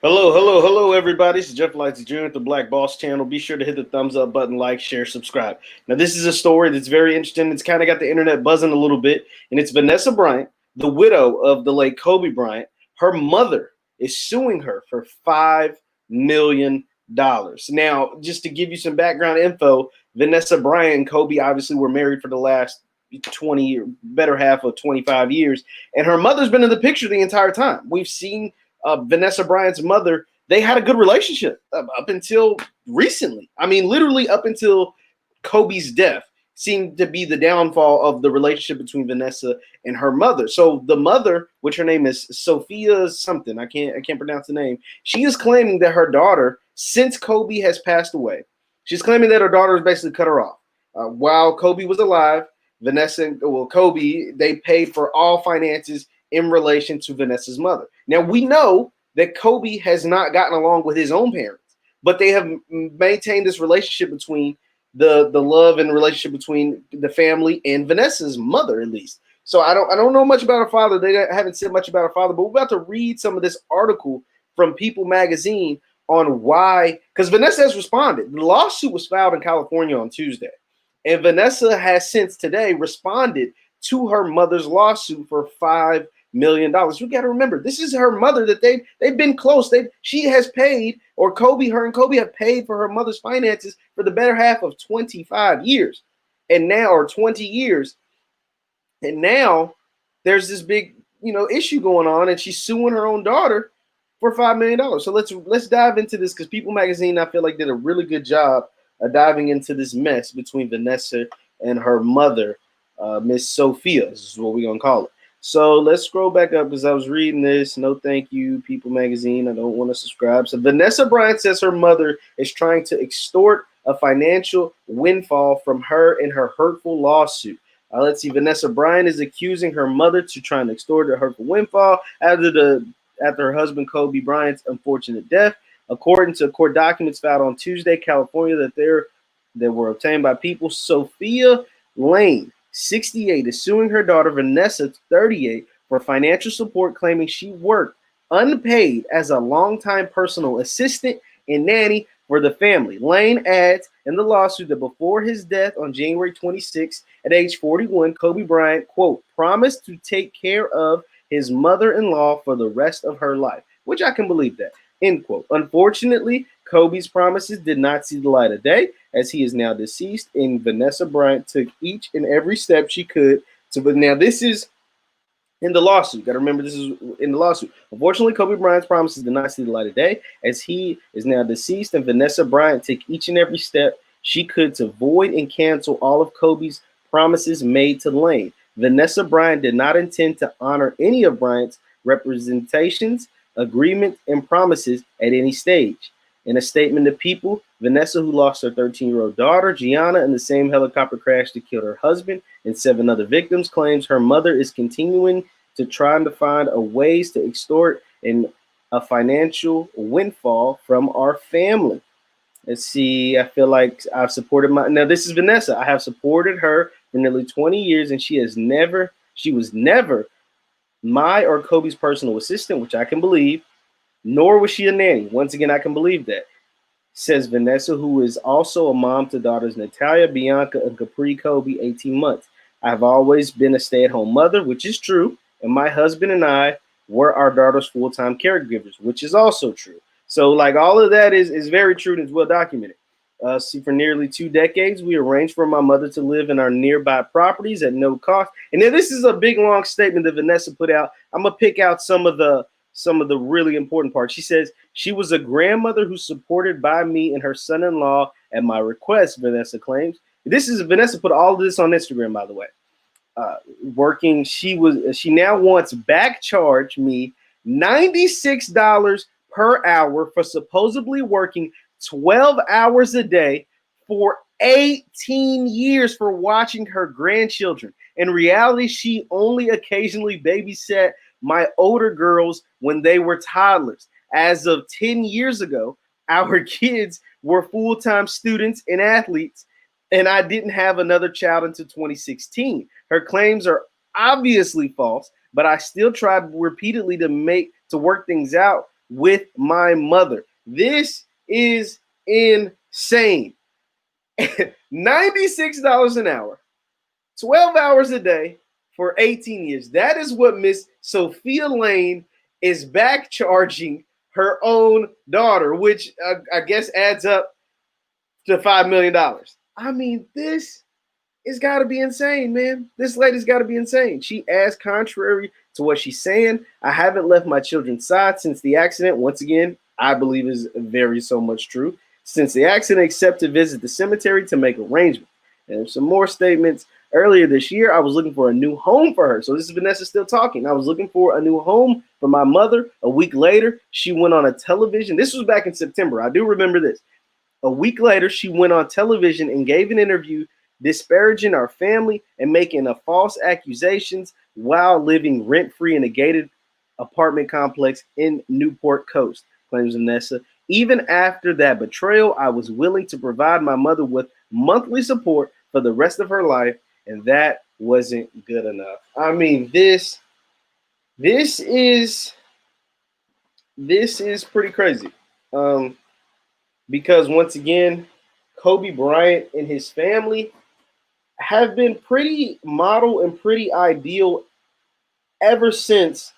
Hello, everybody. This is Jeff Lightsy Jr. at the Black Boss Channel. Be sure to hit the thumbs up button, like, share, subscribe. Now, this is a story that's very interesting. It's kind of got the internet buzzing a little bit, and it's Vanessa Bryant, the widow of the late Kobe Bryant. Her mother is suing her for $5 million. Now, just to give you some background info, Vanessa Bryant and Kobe obviously were married for the last 20 years, better half of 25 years, and her mother's been in the picture the entire time. We've seen Vanessa Bryant's mother, they had a good relationship up until recently. I mean, literally up until Kobe's death seemed to be the downfall of the relationship between Vanessa and her mother. So the mother, which her name is Sophia something, I can't pronounce the name. She is claiming that her daughter, since Kobe has passed away, she's claiming that her daughter has basically cut her off. While Kobe was alive, Kobe, they paid for all finances in relation to Vanessa's mother. Now, we know that Kobe has not gotten along with his own parents, but they have maintained this relationship between the love and relationship between the family and Vanessa's mother, at least. So I don't know much about her father. They haven't said much about her father, but we're about to read some of this article from People Magazine on why, because Vanessa has responded. The lawsuit was filed in California on Tuesday, and Vanessa has since today responded to her mother's lawsuit for $5 million. We got to remember, this is her mother that they've been close. She has paid, or her and Kobe have paid for her mother's finances for the better half of 25 years, and now, or 20 years, and now there's this big issue going on, and she's suing her own daughter for $5 million. So let's dive into this, because People Magazine, I feel like, did a really good job of diving into this mess between Vanessa and her mother, Miss Sophia. This is what we're gonna call it. So let's scroll back up, because I was reading this. No, thank you, People Magazine. I don't want to subscribe. So Vanessa Bryant says her mother is trying to extort a financial windfall from her in her hurtful lawsuit. Let's see. Vanessa Bryant is accusing her mother to try and extort a hurtful windfall after her husband Kobe Bryant's unfortunate death. According to court documents filed on Tuesday, California, that were obtained by People, Sophia Laine, 68, is suing her daughter Vanessa, 38, for financial support, claiming she worked unpaid as a longtime personal assistant and nanny for the family. Laine adds in the lawsuit that before his death on January 26, at age 41, Kobe Bryant, quote, promised to take care of his mother-in-law for the rest of her life, which I can believe that, end quote. Unfortunately, Kobe's promises did not see the light of day, as he is now deceased, and Vanessa Bryant took each and every step she could to. But now this is in the lawsuit. Got to remember, this is in the lawsuit. Unfortunately, Kobe Bryant's promises did not see the light of day, as he is now deceased, and Vanessa Bryant took each and every step she could to void and cancel all of Kobe's promises made to Laine. Vanessa Bryant did not intend to honor any of Bryant's representations, agreements, and promises at any stage. In a statement to People, Vanessa, who lost her 13-year-old daughter, Gianna, in the same helicopter crash that killed her husband and 7 other victims, claims her mother is continuing to try to find ways to extort a financial windfall from our family. Let's see. I feel like I've supported now this is Vanessa. I have supported her for nearly 20 years, and she was never my or Kobe's personal assistant, which I can believe, nor was she a nanny. Once again, I can believe that, says Vanessa, who is also a mom to daughters Natalia, Bianca, and Capri Kobe, 18 months. I've always been a stay-at-home mother, which is true, and my husband and I were our daughter's full-time caregivers, which is also true. So, like, all of that is very true and is well documented. For nearly 2 decades, we arranged for my mother to live in our nearby properties at no cost. And then this is a big, long statement that Vanessa put out. I'm gonna pick out some of the really important parts. She says she was a grandmother who's supported by me and her son-in-law at my request, Vanessa claims. Vanessa put all of this on Instagram, by the way. She now wants back charge me $96 per hour for supposedly working 12 hours a day for 18 years for watching her grandchildren. In reality, she only occasionally babysat my older girls when they were toddlers. As of 10 years ago, our kids were full-time students and athletes, and I didn't have another child until 2016. Her claims are obviously false, but I still tried repeatedly to work things out with my mother. This is insane. $96 an hour, 12 hours a day for 18 years. That is what Miss Sophia Laine is back charging her own daughter, which I guess adds up to $5 million. I mean, this has got to be insane, man. This lady's got to be insane. She asked, contrary to what she's saying, I haven't left my children's side since the accident. Once again, I believe is very so much true. Since the accident, except to visit the cemetery to make arrangements. And some more statements. Earlier this year, I was looking for a new home for her. So this is Vanessa still talking. I was looking for a new home for my mother. A week later, she went on a television. This was back in September. I do remember this. A week later, she went on television and gave an interview disparaging our family and making false accusations while living rent-free in a gated apartment complex in Newport Coast, claims Vanessa. Even after that betrayal, I was willing to provide my mother with monthly support for the rest of her life, and that wasn't good enough. I mean, this is pretty crazy. Because once again, Kobe Bryant and his family have been pretty model and pretty ideal ever since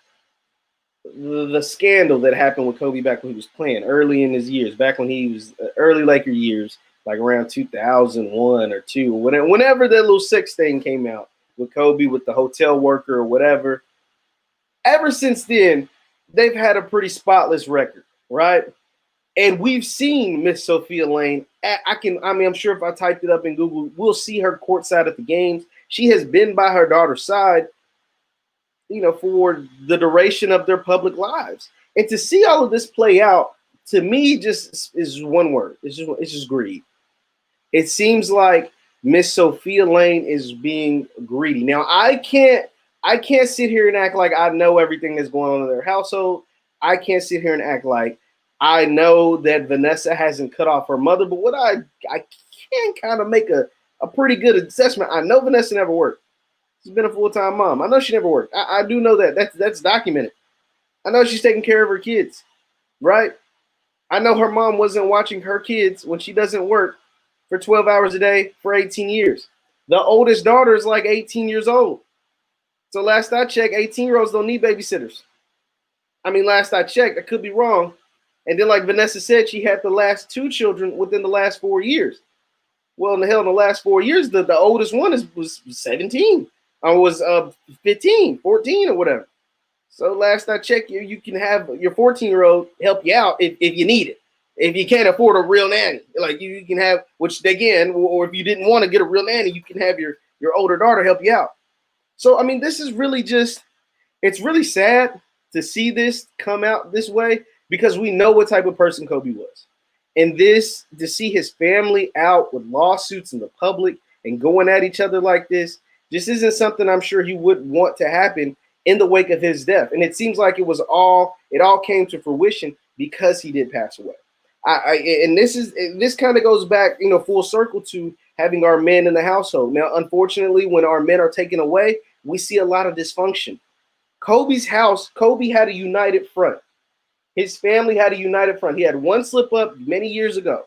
the scandal that happened with Kobe back when he was playing early in his years, back when he was early Laker years, like around 2001 or 2, whenever that little sex thing came out with Kobe with the hotel worker or whatever. Ever since then, they've had a pretty spotless record, right? And we've seen Miss Sophia Laine. I'm sure if I typed it up in Google, we'll see her courtside at the games. She has been by her daughter's side, for the duration of their public lives. And to see all of this play out, to me, just is one word. It's just greed. It seems like Miss Sophia Laine is being greedy. Now, I can't sit here and act like I know everything that's going on in their household. I can't sit here and act like I know that Vanessa hasn't cut off her mother, but what I can kind of make a pretty good assessment. I know Vanessa never worked. She's been a full-time mom. I know she never worked. I do know that. That's documented. I know she's taking care of her kids, right? I know her mom wasn't watching her kids when she doesn't work for 12 hours a day for 18 years. The oldest daughter is like 18 years old. So last I checked, 18-year-olds don't need babysitters. I mean, last I checked, I could be wrong. And then like Vanessa said, she had the last 2 children within the last 4 years. Well, in the last 4 years, the oldest one was 17. Or was 15, 14 or whatever. So last I checked, you can have your 14-year-old help you out if you need it. If you can't afford a real nanny, like you can have, which again, or if you didn't want to get a real nanny, you can have your older daughter help you out. So, I mean, this is really it's really sad to see this come out this way because we know what type of person Kobe was. And to see his family out with lawsuits in the public and going at each other like this isn't something I'm sure he would want to happen in the wake of his death. And it seems like it all came to fruition because he did pass away. And this kind of goes back, full circle to having our men in the household. Now, unfortunately, when our men are taken away, we see a lot of dysfunction. Kobe's house, Kobe had a united front. His family had a united front. He had one slip up many years ago,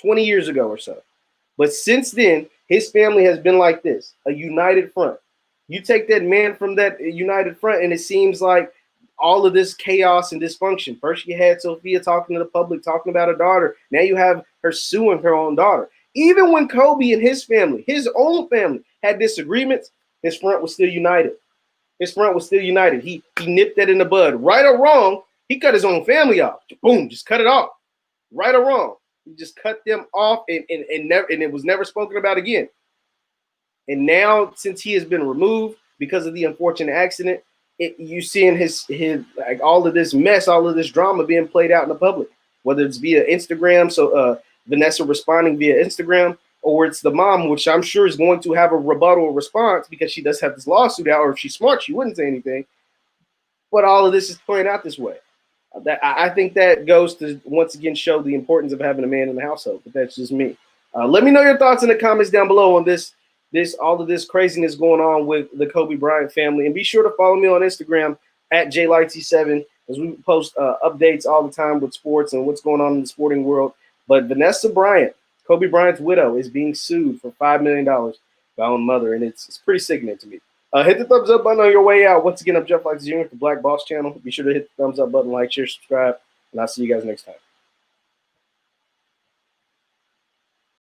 20 years ago or so. But since then, his family has been like this, a united front. You take that man from that united front, and it seems like all of this chaos and dysfunction. First, you had Sophia talking to the public, talking about her daughter. Now you have her suing her own daughter. Even when Kobe and his family, his own family, had disagreements, his front was still united. His front was still united. He nipped that in the bud. Right or wrong, he cut his own family off. Boom, just cut it off. Right or wrong. He just cut them off and it was never spoken about again. And now, since he has been removed because of the unfortunate accident, you seeing his like all of this mess, all of this drama being played out in the public, whether it's via Instagram, so Vanessa responding via Instagram, or it's the mom, which I'm sure is going to have a rebuttal response because she does have this lawsuit out, or if she's smart, she wouldn't say anything. But all of this is playing out this way. I think that goes to once again show the importance of having a man in the household. But that's just me. Let me know your thoughts in the comments down below on all of this craziness going on with the Kobe Bryant family, and be sure to follow me on Instagram at Lightsy7 because we post updates all the time with sports and what's going on in the sporting world. But Vanessa Bryant, Kobe Bryant's widow, is being sued for $5 million by her own mother, and it's pretty sickening to me. Hit the thumbs up button on your way out. Once again, I'm Jeff Lightsy Jr. with the Black Boss channel. Be sure to hit the thumbs up button, like, share, subscribe, and I'll see you guys next time.